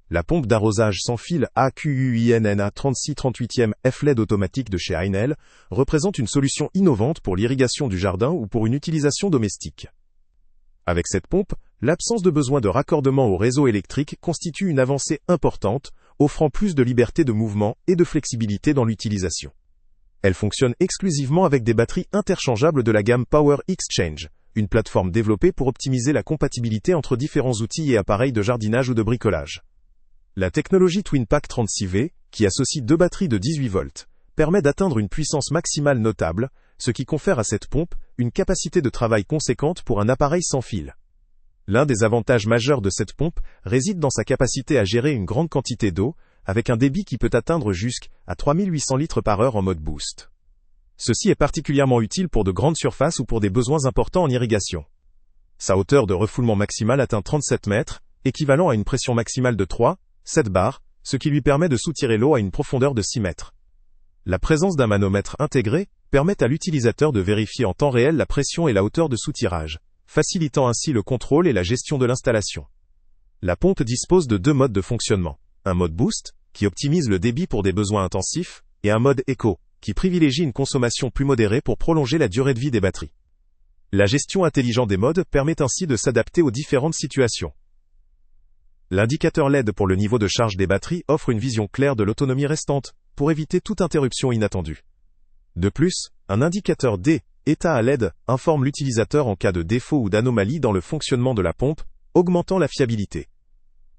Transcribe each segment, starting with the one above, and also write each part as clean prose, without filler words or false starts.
La pompe d'arrosage sans fil AQUINNA 3638e F-LED automatique de chez Ainel représente une solution innovante pour l'irrigation du jardin ou pour une utilisation domestique. Avec cette pompe, l'absence de besoin de raccordement au réseau électrique constitue une avancée importante, offrant plus de liberté de mouvement et de flexibilité dans l'utilisation. Elle fonctionne exclusivement avec des batteries interchangeables de la gamme Power Exchange, une plateforme développée pour optimiser la compatibilité entre différents outils et appareils de jardinage ou de bricolage. La technologie TwinPack 36V, qui associe deux batteries de 18 volts, permet d'atteindre une puissance maximale notable, ce qui confère à cette pompe une capacité de travail conséquente pour un appareil sans fil. L'un des avantages majeurs de cette pompe réside dans sa capacité à gérer une grande quantité d'eau, avec un débit qui peut atteindre jusqu'à 3800 litres par heure en mode boost. Ceci est particulièrement utile pour de grandes surfaces ou pour des besoins importants en irrigation. Sa hauteur de refoulement maximale atteint 37 mètres, équivalent à une pression maximale de 3,7 bars, ce qui lui permet de soutirer l'eau à une profondeur de 6 mètres. La présence d'un manomètre intégré permet à l'utilisateur de vérifier en temps réel la pression et la hauteur de soutirage, facilitant ainsi le contrôle et la gestion de l'installation. La pompe dispose de deux modes de fonctionnement. Un mode boost, qui optimise le débit pour des besoins intensifs, et un mode éco, qui privilégie une consommation plus modérée pour prolonger la durée de vie des batteries. La gestion intelligente des modes permet ainsi de s'adapter aux différentes situations. L'indicateur LED pour le niveau de charge des batteries offre une vision claire de l'autonomie restante, pour éviter toute interruption inattendue. De plus, un indicateur D, état à LED, informe l'utilisateur en cas de défaut ou d'anomalie dans le fonctionnement de la pompe, augmentant la fiabilité.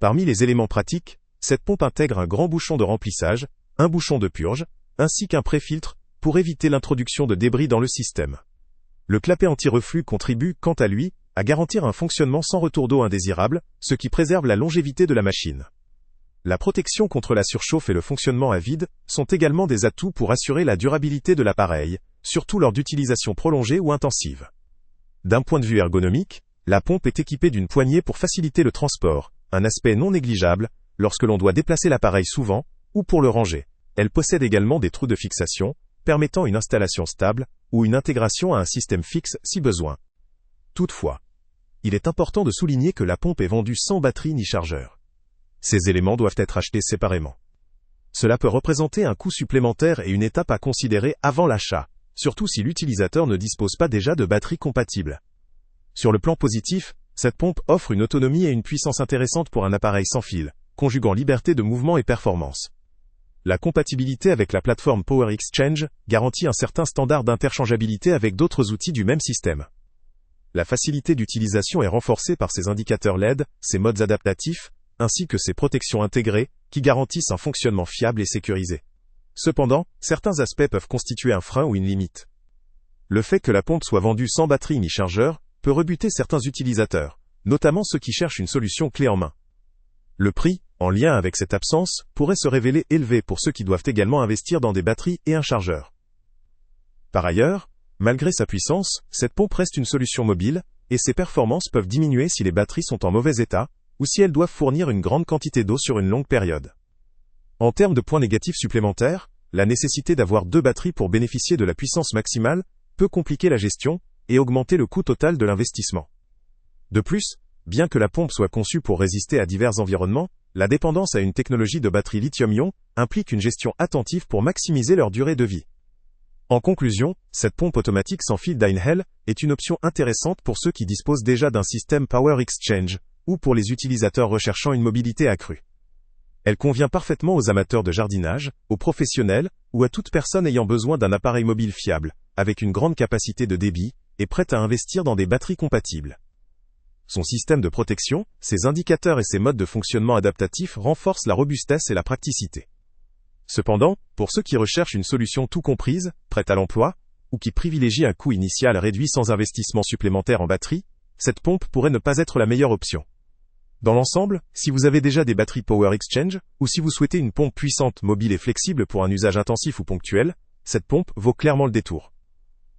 Parmi les éléments pratiques, cette pompe intègre un grand bouchon de remplissage, un bouchon de purge, ainsi qu'un pré-filtre, pour éviter l'introduction de débris dans le système. Le clapet anti-reflux contribue, quant à lui, à garantir un fonctionnement sans retour d'eau indésirable, ce qui préserve la longévité de la machine. La protection contre la surchauffe et le fonctionnement à vide sont également des atouts pour assurer la durabilité de l'appareil, surtout lors d'utilisation prolongée ou intensive. D'un point de vue ergonomique, la pompe est équipée d'une poignée pour faciliter le transport, un aspect non négligeable lorsque l'on doit déplacer l'appareil souvent, ou pour le ranger. Elle possède également des trous de fixation, permettant une installation stable, ou une intégration à un système fixe si besoin. Toutefois, il est important de souligner que la pompe est vendue sans batterie ni chargeur. Ces éléments doivent être achetés séparément. Cela peut représenter un coût supplémentaire et une étape à considérer avant l'achat, surtout si l'utilisateur ne dispose pas déjà de batterie compatible. Sur le plan positif, cette pompe offre une autonomie et une puissance intéressantes pour un appareil sans fil, conjuguant liberté de mouvement et performance. La compatibilité avec la plateforme Power Exchange garantit un certain standard d'interchangeabilité avec d'autres outils du même système. La facilité d'utilisation est renforcée par ses indicateurs LED, ses modes adaptatifs, ainsi que ses protections intégrées, qui garantissent un fonctionnement fiable et sécurisé. Cependant, certains aspects peuvent constituer un frein ou une limite. Le fait que la pompe soit vendue sans batterie ni chargeur peut rebuter certains utilisateurs, notamment ceux qui cherchent une solution clé en main. Le prix, en lien avec cette absence, pourrait se révéler élevé pour ceux qui doivent également investir dans des batteries et un chargeur. Par ailleurs, malgré sa puissance, cette pompe reste une solution mobile, et ses performances peuvent diminuer si les batteries sont en mauvais état, ou si elles doivent fournir une grande quantité d'eau sur une longue période. En termes de points négatifs supplémentaires, la nécessité d'avoir deux batteries pour bénéficier de la puissance maximale peut compliquer la gestion et augmenter le coût total de l'investissement. De plus, bien que la pompe soit conçue pour résister à divers environnements, la dépendance à une technologie de batterie lithium-ion implique une gestion attentive pour maximiser leur durée de vie. En conclusion, cette pompe automatique sans fil d'Ainel est une option intéressante pour ceux qui disposent déjà d'un système Power Exchange, ou pour les utilisateurs recherchant une mobilité accrue. Elle convient parfaitement aux amateurs de jardinage, aux professionnels, ou à toute personne ayant besoin d'un appareil mobile fiable, avec une grande capacité de débit, et prête à investir dans des batteries compatibles. Son système de protection, ses indicateurs et ses modes de fonctionnement adaptatifs renforcent la robustesse et la praticité. Cependant, pour ceux qui recherchent une solution tout comprise, prête à l'emploi, ou qui privilégient un coût initial réduit sans investissement supplémentaire en batterie, cette pompe pourrait ne pas être la meilleure option. Dans l'ensemble, si vous avez déjà des batteries Power Exchange, ou si vous souhaitez une pompe puissante, mobile et flexible pour un usage intensif ou ponctuel, cette pompe vaut clairement le détour.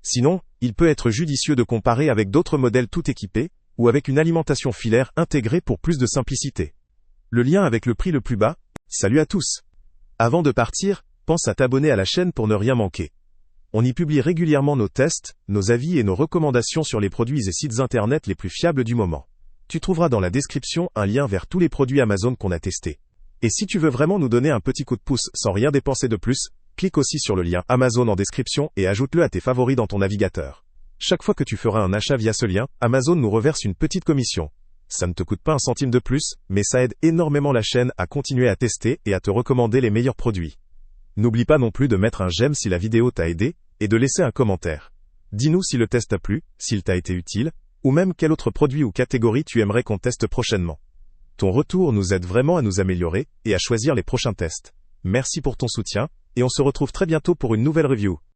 Sinon, il peut être judicieux de comparer avec d'autres modèles tout équipés, ou avec une alimentation filaire intégrée pour plus de simplicité. Le lien avec le prix le plus bas. Salut à tous! Avant de partir, pense à t'abonner à la chaîne pour ne rien manquer. On y publie régulièrement nos tests, nos avis et nos recommandations sur les produits et sites internet les plus fiables du moment. Tu trouveras dans la description un lien vers tous les produits Amazon qu'on a testés. Et si tu veux vraiment nous donner un petit coup de pouce sans rien dépenser de plus, clique aussi sur le lien Amazon en description et ajoute-le à tes favoris dans ton navigateur. Chaque fois que tu feras un achat via ce lien, Amazon nous reverse une petite commission. Ça ne te coûte pas un centime de plus, mais ça aide énormément la chaîne à continuer à tester et à te recommander les meilleurs produits. N'oublie pas non plus de mettre un j'aime si la vidéo t'a aidé, et de laisser un commentaire. Dis-nous si le test t'a plu, s'il t'a été utile, ou même quel autre produit ou catégorie tu aimerais qu'on teste prochainement. Ton retour nous aide vraiment à nous améliorer et à choisir les prochains tests. Merci pour ton soutien, et on se retrouve très bientôt pour une nouvelle review.